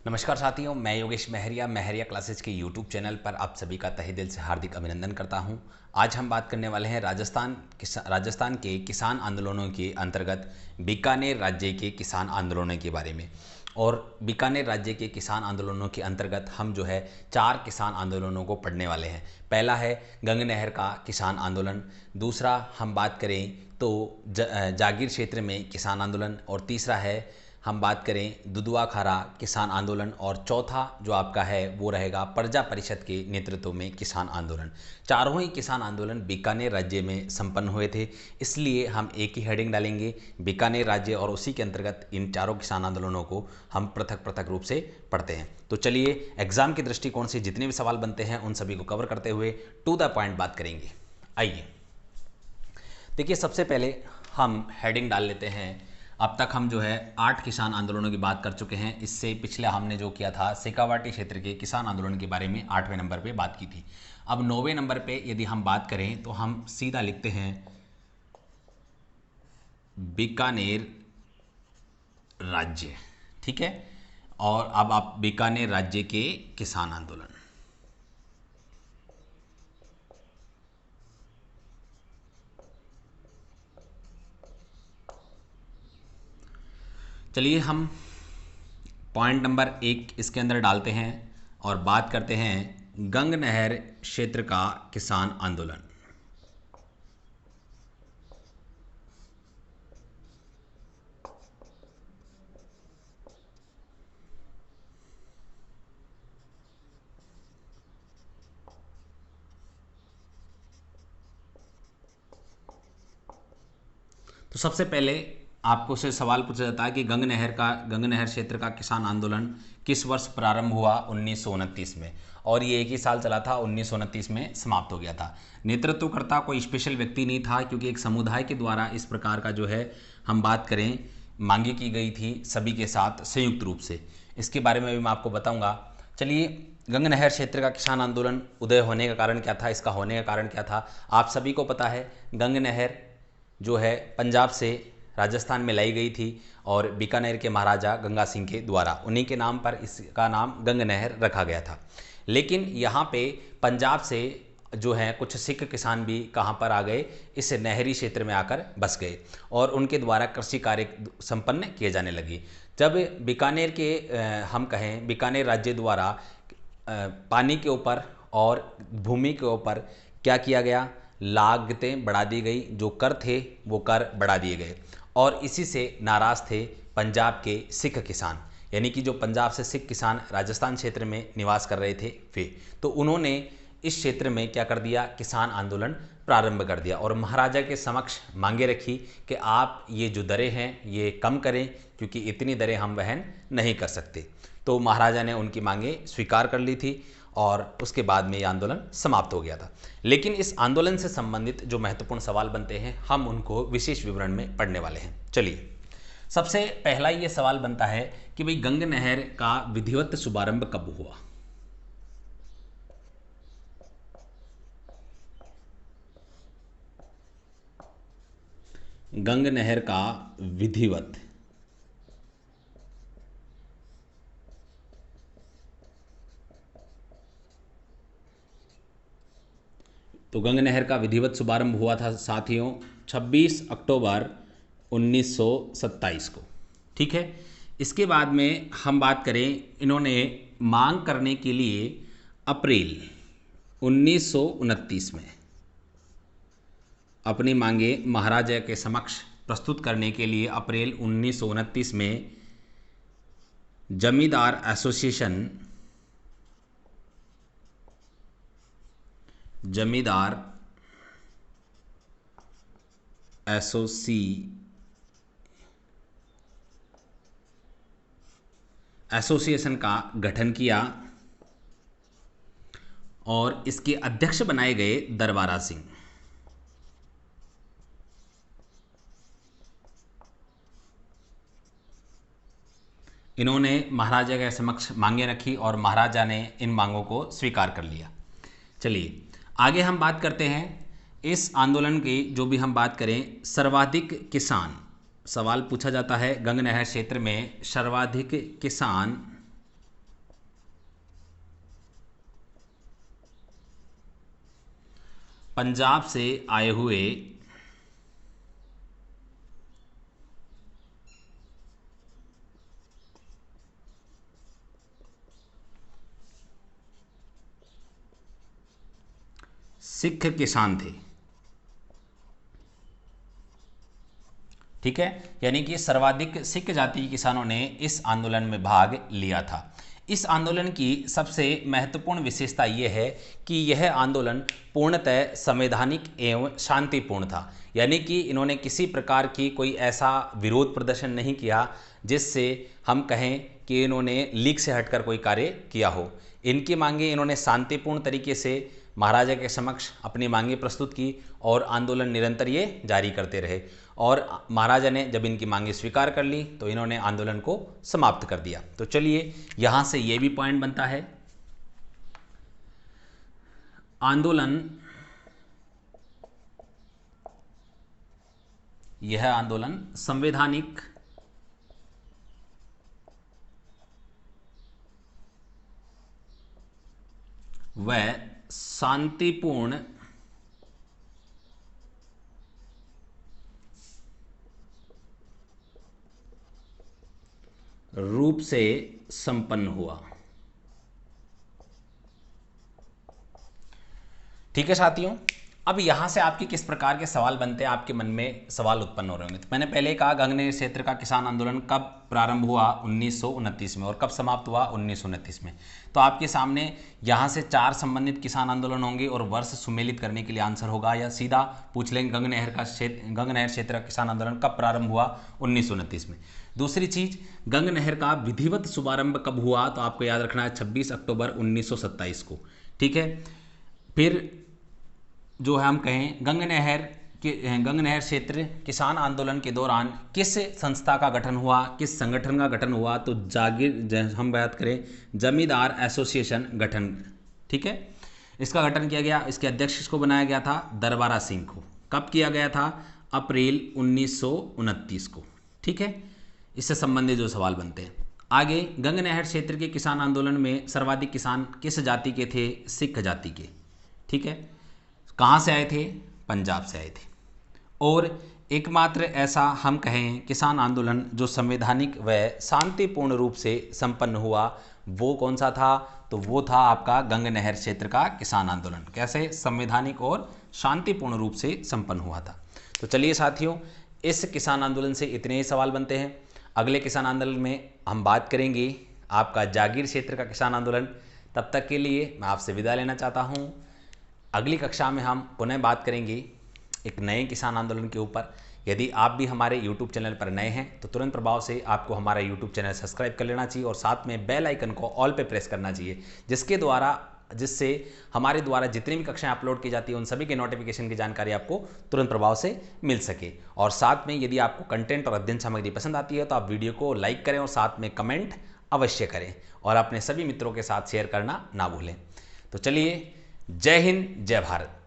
नमस्कार साथियों, मैं योगेश महरिया महरिया क्लासेज के यूट्यूब चैनल पर आप सभी का तहे दिल से हार्दिक अभिनंदन करता हूं। आज हम बात करने वाले हैं राजस्थान के किसान आंदोलनों के अंतर्गत बीकानेर राज्य के किसान आंदोलनों के बारे में। और बीकानेर राज्य के किसान आंदोलनों के अंतर्गत हम जो है 4 किसान आंदोलनों को पढ़ने वाले हैं। पहला है गंग नहर का किसान आंदोलन, दूसरा हम बात करें तो जागीर क्षेत्र में किसान आंदोलन, और तीसरा है हम बात करें दुधवा खारा किसान आंदोलन, और चौथा जो आपका है वो रहेगा प्रजा परिषद के नेतृत्व में किसान आंदोलन। चारों ही किसान आंदोलन बीकानेर राज्य में संपन्न हुए थे, इसलिए हम एक ही हेडिंग डालेंगे बीकानेर राज्य, और उसी के अंतर्गत इन चारों किसान आंदोलनों को हम पृथक पृथक रूप से पढ़ते हैं। तो चलिए एग्जाम के दृष्टिकोण से जितने भी सवाल बनते हैं उन सभी को कवर करते हुए टू द पॉइंट बात करेंगे। आइए देखिए, सबसे पहले हम हेडिंग डाल लेते हैं। अब तक हम जो है 8 किसान आंदोलनों की बात कर चुके हैं। इससे पिछले हमने जो किया था शेखावाटी क्षेत्र के किसान आंदोलन के बारे में 8वें नंबर पे बात की थी। अब 9वें नंबर पे यदि हम बात करें तो हम सीधा लिखते हैं बीकानेर राज्य, ठीक है। और अब आप बीकानेर राज्य के किसान आंदोलन, चलिए हम पॉइंट नंबर 1 इसके अंदर डालते हैं और बात करते हैं गंग नहर क्षेत्र का किसान आंदोलन। तो सबसे पहले आपको से सवाल पूछा जाता है कि गंग नहर क्षेत्र का किसान आंदोलन किस वर्ष प्रारंभ हुआ? 1929 में, और ये एक ही साल चला था, 1929 में समाप्त हो गया था। नेतृत्वकर्ता कोई स्पेशल व्यक्ति नहीं था, क्योंकि एक समुदाय के द्वारा इस प्रकार का जो है हम बात करें मांगे की गई थी सभी के साथ संयुक्त रूप से। इसके बारे में भी मैं आपको बताऊंगा। चलिए, गंग नहर क्षेत्र का किसान आंदोलन उदय होने का कारण क्या था, इसका होने का कारण क्या था? आप सभी को पता है गंग नहर जो है पंजाब से राजस्थान में लाई गई थी, और बीकानेर के महाराजा गंगा सिंह के द्वारा उन्हीं के नाम पर इसका नाम गंग नहर रखा गया था। लेकिन यहाँ पे पंजाब से जो है कुछ सिख किसान भी कहाँ पर आ गए, इस नहरी क्षेत्र में आकर बस गए, और उनके द्वारा कृषि कार्य संपन्न किए जाने लगे। जब बीकानेर के हम कहें बीकानेर राज्य द्वारा पानी के ऊपर और भूमि के ऊपर क्या किया गया, लागतें बढ़ा दी गई, जो कर थे वो कर बढ़ा दिए गए, और इसी से नाराज थे पंजाब के सिख किसान, यानी कि जो पंजाब से सिख किसान राजस्थान क्षेत्र में निवास कर रहे थे वे। तो उन्होंने इस क्षेत्र में क्या कर दिया, किसान आंदोलन प्रारंभ कर दिया, और महाराजा के समक्ष मांगे रखी कि आप ये जो दरें हैं ये कम करें, क्योंकि इतनी दरें हम वहन नहीं कर सकते। तो महाराजा ने उनकी मांगे स्वीकार कर ली थी, और उसके बाद में ये आंदोलन समाप्त हो गया था। लेकिन इस आंदोलन से संबंधित जो महत्वपूर्ण सवाल बनते हैं हम उनको विशेष विवरण में पढ़ने वाले हैं। चलिए, सबसे पहला ये सवाल बनता है कि भाई गंग नहर का विधिवत शुभारंभ कब हुआ? गंग नहर का विधिवत तो गंग नहर का विधिवत शुभारंभ हुआ था साथियों 26 अक्टूबर 1927 को, ठीक है। इसके बाद में हम बात करें, इन्होंने मांग करने के लिए अप्रैल 1929 में अपनी मांगे महाराजा के समक्ष प्रस्तुत करने के लिए अप्रैल 1929 में जमींदार एसोसिएशन का गठन किया, और इसके अध्यक्ष बनाए गए दरबारा सिंह। इन्होंने महाराजा के समक्ष मांगे रखी, और महाराजा ने इन मांगों को स्वीकार कर लिया। चलिए आगे हम बात करते हैं इस आंदोलन की। जो भी हम बात करें, सर्वाधिक किसान, सवाल पूछा जाता है गंग नहर क्षेत्र में सर्वाधिक किसान पंजाब से आए हुए सिख किसान थे। ठीक है, यानी कि सर्वाधिक सिख जाति के किसानों ने इस आंदोलन में भाग लिया था। इस आंदोलन की सबसे महत्वपूर्ण विशेषता यह है कि यह आंदोलन पूर्णतः संवैधानिक एवं शांतिपूर्ण था, यानी कि इन्होंने किसी प्रकार की कोई ऐसा विरोध प्रदर्शन नहीं किया जिससे हम कहें कि इन्होंने लीग से हटकर कोई कार्य किया हो। इनकी मांगे इन्होंने शांतिपूर्ण तरीके से महाराजा के समक्ष अपनी मांगे प्रस्तुत की और आंदोलन निरंतर ये जारी करते रहे, और महाराजा ने जब इनकी मांगे स्वीकार कर ली तो इन्होंने आंदोलन को समाप्त कर दिया। तो चलिए यहां से ये भी पॉइंट बनता है, यह आंदोलन संवैधानिक व शांतिपूर्ण रूप से संपन्न हुआ। ठीक है साथियों, अब यहां से आपके किस प्रकार के सवाल बनते हैं, आपके मन में सवाल उत्पन्न हो रहे होंगे। तो मैंने पहले कहा गंगनहर क्षेत्र का किसान आंदोलन कब प्रारंभ हुआ, 1929 में, और कब समाप्त हुआ, 1929 में। तो आपके सामने यहां से 4 संबंधित किसान आंदोलन होंगे और वर्ष सुमेलित करने के लिए आंसर होगा, या सीधा पूछ लेंगे गंगनहर क्षेत्र का किसान आंदोलन कब प्रारंभ हुआ, 1929 में। दूसरी चीज, गंगनहर का विधिवत शुभारंभ कब हुआ, तो आपको याद रखना है 26 अक्टूबर 1927 को। ठीक है, फिर जो है हम कहें गंगनहर क्षेत्र किसान आंदोलन के दौरान किस संस्था का गठन हुआ, किस संगठन का गठन हुआ, तो हम बात करें जमींदार एसोसिएशन गठन। ठीक है, इसका गठन किया गया, इसके अध्यक्ष किसको बनाया गया था, दरबारा सिंह को। कब किया गया था, अप्रैल 1929 को। ठीक है, इससे संबंधित जो सवाल बनते हैं आगे, गंगनहर क्षेत्र के किसान आंदोलन में सर्वाधिक किसान किस जाति के थे, सिख जाति के। ठीक है, कहाँ से आए थे, पंजाब से आए थे। और एकमात्र ऐसा हम कहें किसान आंदोलन जो संवैधानिक व शांतिपूर्ण रूप से संपन्न हुआ, वो कौन सा था, तो वो था आपका गंगनहर क्षेत्र का किसान आंदोलन। कैसे, संवैधानिक और शांतिपूर्ण रूप से संपन्न हुआ था। तो चलिए साथियों, इस किसान आंदोलन से इतने ही सवाल बनते हैं। अगले किसान आंदोलन में हम बात करेंगे आपका जागीर क्षेत्र का किसान आंदोलन। तब तक के लिए मैं आपसे विदा लेना चाहता हूँ। अगली कक्षा में हम पुनः बात करेंगे एक नए किसान आंदोलन के ऊपर। यदि आप भी हमारे YouTube चैनल पर नए हैं तो तुरंत प्रभाव से आपको हमारा YouTube चैनल सब्सक्राइब कर लेना चाहिए और साथ में बेल आइकन को ऑल पे प्रेस करना चाहिए, जिससे हमारे द्वारा जितनी भी कक्षाएं अपलोड की जाती है उन सभी के नोटिफिकेशन की जानकारी आपको तुरंत प्रभाव से मिल सके। और साथ में यदि आपको कंटेंट और अध्ययन सामग्री पसंद आती है तो आप वीडियो को लाइक करें और साथ में कमेंट अवश्य करें और अपने सभी मित्रों के साथ शेयर करना ना भूलें। तो चलिए, जय हिंद, जय भारत।